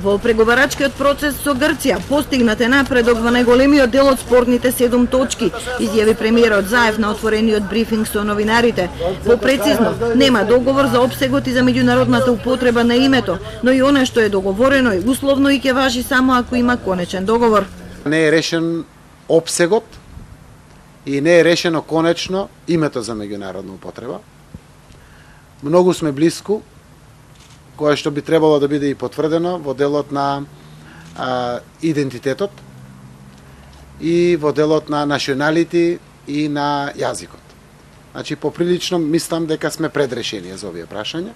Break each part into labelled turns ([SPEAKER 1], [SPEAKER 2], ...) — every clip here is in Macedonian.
[SPEAKER 1] Во преговарачкиот процес со Грција постигнат е напредок во најголемиот дел од спорните 7 точки, изјави премиерот Заев на отворениот брифинг со новинарите. Попрецизно, нема договор за опсегот и за меѓународната употреба на името, но и она што е договорено и условно и ќе важи само ако има конечен договор.
[SPEAKER 2] Не е решен опсегот и не е решено конечно името за меѓународна употреба. Многу сме блиску, кое што би требало да биде и потврдено во делот на идентитетот и во делот на националити и на јазикот. Значи, поприлично мислам дека сме пред решение за овие прашања.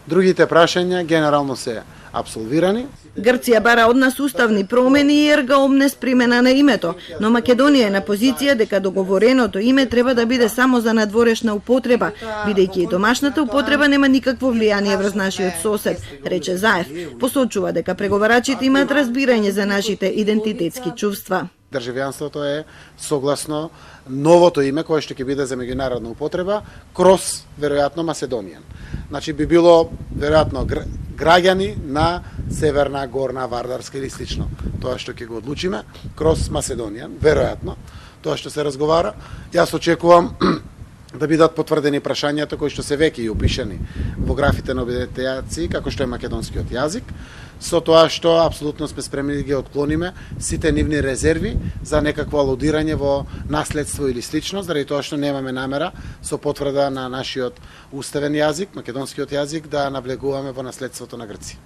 [SPEAKER 2] Другите прашања генерално се апсолвирани.
[SPEAKER 1] Грција бара од нас уставни промени и ерга омнес примена на името, но Македонија е на позиција дека договореното име треба да биде само за надворешна употреба, бидејќи и домашната употреба нема никакво влијание врз нашиот сосед, рече Заев. Посочува дека преговарачите имаат разбирање за нашите идентитетски чувства.
[SPEAKER 2] Државјанството е согласно новото име кое што ќе биде за меѓународна употреба кроз веројатно Македонија. Значи би било веројатно граѓани на Северна, Горна, Вардарска или слично. Тоа што ќе го одлучиме кроз Македонија, веројатно, тоа што се разговара. Јас очекувам да бидат потврдени прашањата кои што се веќе и опишани во графите на обидените јазици, како што е македонскиот јазик, со тоа што апсолутно сме спремни да ги отклониме сите нивни резерви за некакво алудирање во наследство или слично, заради тоа што немаме намера со потврда на нашиот уставен јазик, македонскиот јазик, да навлегуваме во наследството на Грција.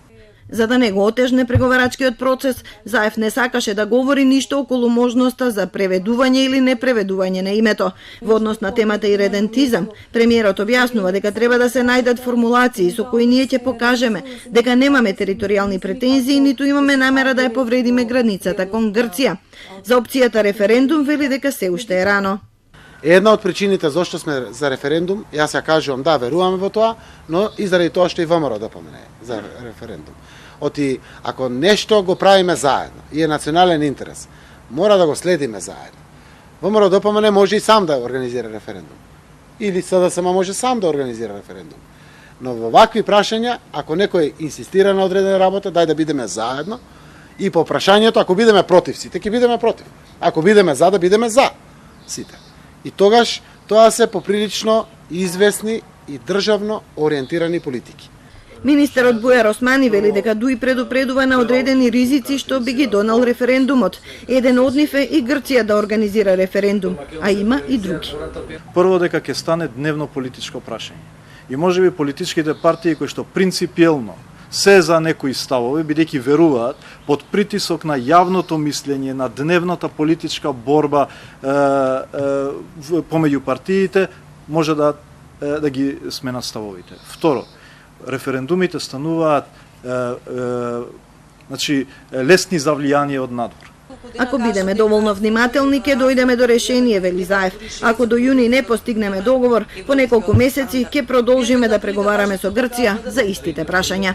[SPEAKER 1] За да не го отежне преговарачкиот процес, Заев не сакаше да говори ништо околу можноста за преведување или непреведување на името. Во однос на темата иредентизам, премиерот објаснува дека треба да се најдат формулации со кои ние ќе покажеме дека немаме територијални претензии, ниту имаме намера да ја повредиме границата кон Грција. За опцијата референдум вели дека се уште е рано.
[SPEAKER 2] Една од причините зашто сме за референдум, јас ја кажувам да, веруваме во тоа, но и заради тоа што и ВМРО да помене за референдум. Оти, ако нешто го правиме заедно и е национален интерес, мора да го следиме заедно. ВМРО ДПМН може и сам да организира референдум. Или СДСМ може сам да организира референдум. Но во вакви прашања, ако некој инсистира на одредена работа, дај да бидеме заедно и по прашањето, ако бидеме против сите, ќе бидеме против. Ако бидеме за, да бидеме за сите. И тогаш тоа се поприлично известни и државно ориентирани политики.
[SPEAKER 1] Министерот Бујар Османи вели дека ДУИ предупредува на одредени ризици што би ги донал референдумот. Еден од нив е и Грција да организира референдум, а има и други.
[SPEAKER 3] Прво дека ќе стане дневно политичко прашање. И можеби политичките партии кои што принципиелно се за некои ставови, бидејќи веруваат под притисок на јавното мислење, на дневната политичка борба помеѓу партиите, може да ги сменат ставовите. Второ, референдумите стануваат лесни за влијание од надвор.
[SPEAKER 1] Ако бидеме доволно внимателни, ќе дојдеме до решение, вели Заев. Ако до јуни не постигнеме договор, по неколку месеци ќе продолжиме да преговараме со Грција за истите прашања.